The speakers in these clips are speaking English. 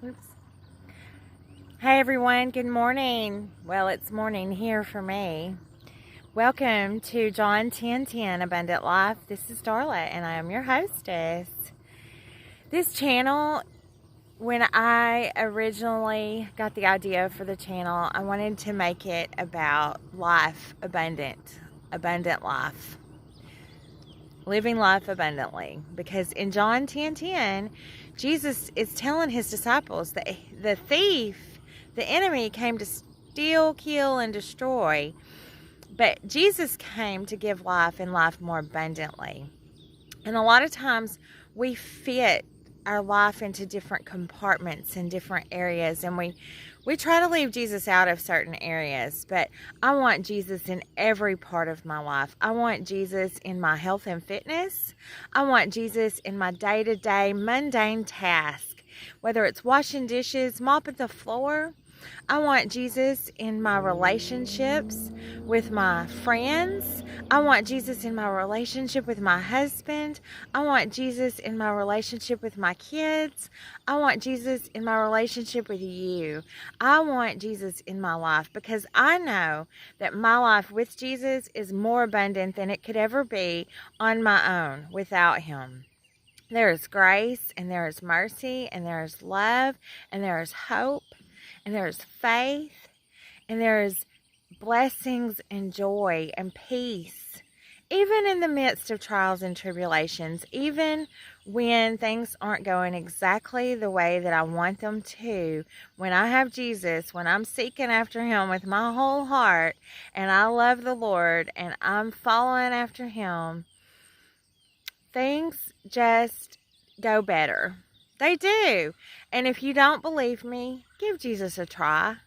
Oops. Hey everyone, good morning. Well, it's morning here for me. Welcome to John 10:10 Abundant Life. This is Darla and I am your hostess. This channel, when I originally got the idea for the channel, I wanted to make it about life, abundant life. Living life abundantly, because in John 10:10, Jesus is telling his disciples that the thief, the enemy, came to steal, kill, and destroy, but Jesus came to give life and life more abundantly. And a lot of times we fit our life into different compartments in different areas, and we try to leave Jesus out of certain areas, but I want Jesus in every part of my life. I want Jesus in my health and fitness. I want Jesus in my day-to-day mundane task, whether it's washing dishes, mopping the floor. I want Jesus in my relationships with my friends. I want Jesus in my relationship with my husband. I want Jesus in my relationship with my kids. I want Jesus in my relationship with you. I want Jesus in my life because I know that my life with Jesus is more abundant than it could ever be on my own without him. There is grace, and there is mercy, and there is love, and there is hope, and there is faith, and there is blessings and joy and peace, even in the midst of trials and tribulations, even when things aren't going exactly the way that I want them to. When I have Jesus, when I'm seeking after him with my whole heart, and I love the Lord, and I'm following after him, things just go better. They do. And if you don't believe me, give Jesus a try.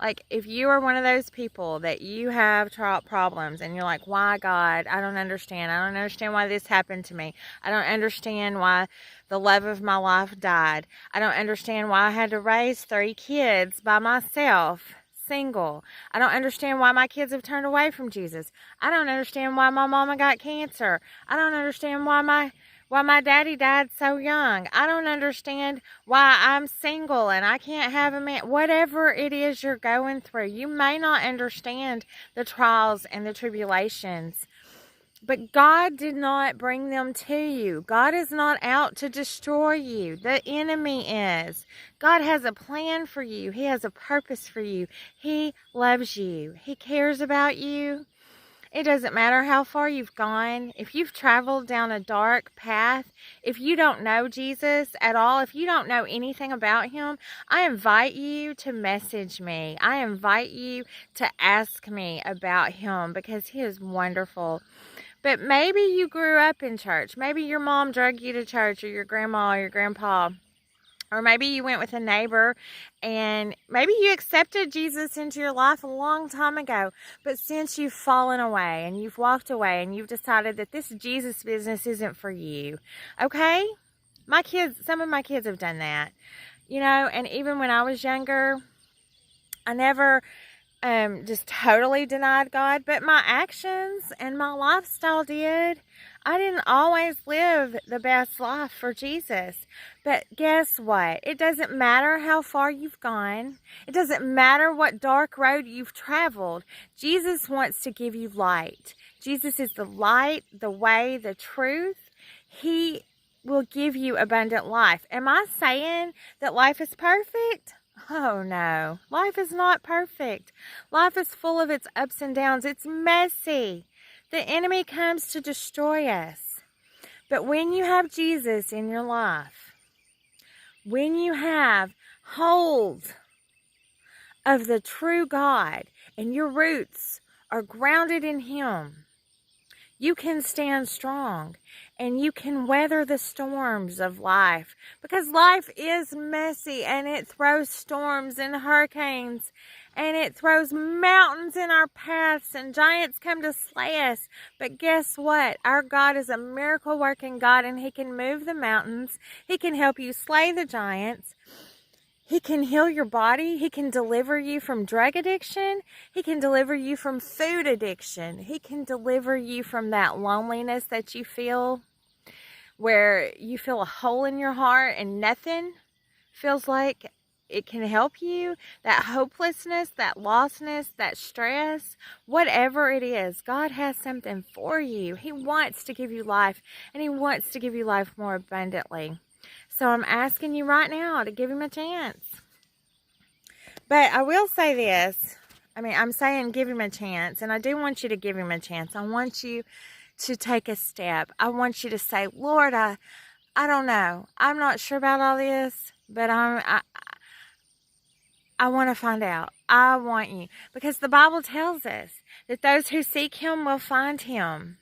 Like, if you are one of those people that you have problems and you're like, why, God? I don't understand. I don't understand why this happened to me. I don't understand why the love of my life died. I don't understand why I had to raise 3 kids by myself, single. I don't understand why my kids have turned away from Jesus. I don't understand why my mama got cancer. I don't understand why my daddy died so young. I don't understand why I'm single and I can't have a man. Whatever it is you're going through, you may not understand the trials and the tribulations, but God did not bring them to you. God is not out to destroy you. The enemy is. God has a plan for you. He has a purpose for you. He loves you. He cares about you. It doesn't matter how far you've gone. If you've traveled down a dark path, if you don't know Jesus at all, if you don't know anything about him, I invite you to message me. I invite you to ask me about him because he is wonderful. But maybe you grew up in church. Maybe your mom drug you to church, or your grandma or your grandpa. Or maybe you went with a neighbor, and maybe you accepted Jesus into your life a long time ago. But since you've fallen away and you've walked away and you've decided that this Jesus business isn't for you, okay? Some of my kids have done that. And even when I was younger, I never just totally denied God, but my actions and my lifestyle did. I didn't always live the best life for Jesus. But guess what? It doesn't matter how far you've gone. It doesn't matter what dark road you've traveled. Jesus wants to give you light. Jesus is the light, the way, the truth. He will give you abundant life. Am I saying that life is perfect? Oh no, life is not perfect. Life is full of its ups and downs. It's messy. The enemy comes to destroy us. But when you have Jesus in your life, when you have hold of the true God and your roots are grounded in him, you can stand strong and you can weather the storms of life, because life is messy and it throws storms and hurricanes and it throws mountains in our paths and giants come to slay us. But guess what? Our God is a miracle working God, and he can move the mountains. He can help you slay the giants. He can heal your body. He can deliver you from drug addiction. He can deliver you from food addiction. He can deliver you from that loneliness that you feel, where you feel a hole in your heart and nothing feels like it can help you, that hopelessness, that lostness, that stress, whatever it is, God has something for you. He wants to give you life, and He wants to give you life more abundantly. So I'm asking you right now to give Him a chance. But I will say this. I'm saying give Him a chance, and I do want you to give Him a chance. I want you to take a step. I want you to say, Lord, I don't know. I'm not sure about all this, but I want to find out. I want you. Because the Bible tells us that those who seek Him will find Him.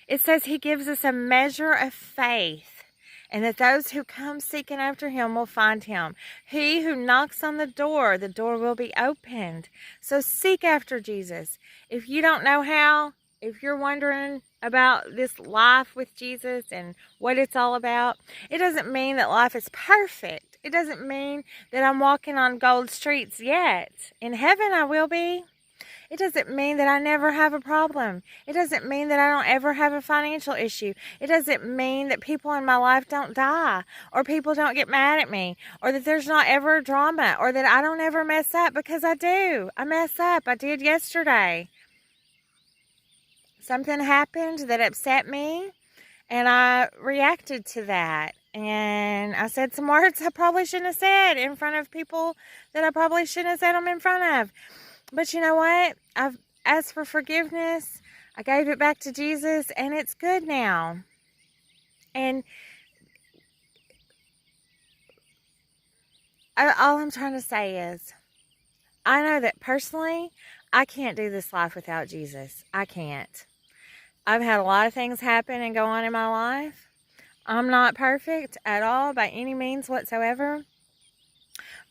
It says He gives us a measure of faith, and that those who come seeking after Him will find Him. He who knocks on the door will be opened. So seek after Jesus. If you don't know how, if you're wondering about this life with Jesus and what it's all about, it doesn't mean that life is perfect. It doesn't mean that I'm walking on gold streets yet. In heaven I will be. It doesn't mean that I never have a problem. It doesn't mean that I don't ever have a financial issue. It doesn't mean that people in my life don't die, or people don't get mad at me, or that there's not ever drama, or that I don't ever mess up, because I do. I mess up. I did yesterday. Something happened that upset me, and I reacted to that. And I said some words I probably shouldn't have said in front of people that I probably shouldn't have said them in front of. But you know what? I've asked for forgiveness. I gave it back to Jesus, and it's good now. And all I'm trying to say is, I know that personally, I can't do this life without Jesus. I can't. I've had a lot of things happen and go on in my life. I'm not perfect at all by any means whatsoever.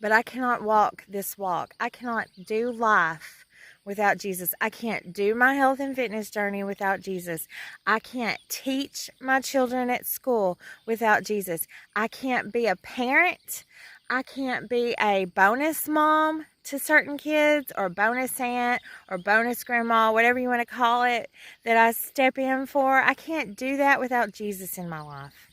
But I cannot walk this walk. I cannot do life without Jesus. I can't do my health and fitness journey without Jesus. I can't teach my children at school without Jesus. I can't be a parent. I can't be a bonus mom to certain kids, or bonus aunt, or bonus grandma, whatever you want to call it, that I step in for. I can't do that without Jesus in my life.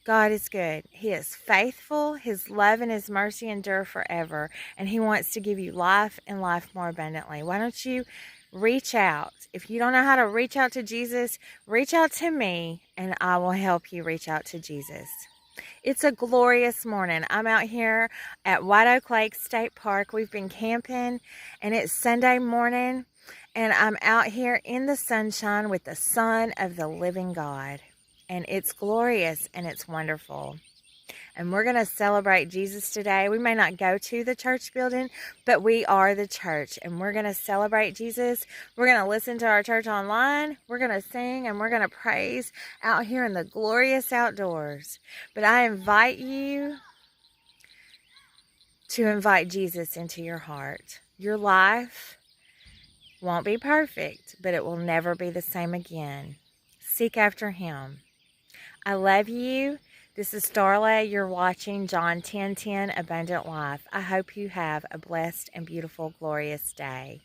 God is good. He is faithful. His love and His mercy endure forever. And He wants to give you life, and life more abundantly. Why don't you reach out? If you don't know how to reach out to Jesus, reach out to me, and I will help you reach out to Jesus. It's a glorious morning. I'm out here at White Oak Lake State Park. We've been camping, and it's Sunday morning, and I'm out here in the sunshine with the Son of the living God. And it's glorious, and it's wonderful. And we're going to celebrate Jesus today. We may not go to the church building, but we are the church. And we're going to celebrate Jesus. We're going to listen to our church online. We're going to sing, and we're going to praise out here in the glorious outdoors. But I invite you to invite Jesus into your heart. Your life won't be perfect, but it will never be the same again. Seek after Him. I love you. This is Starla. You're watching John 10:10 Abundant Life. I hope you have a blessed and beautiful, glorious day.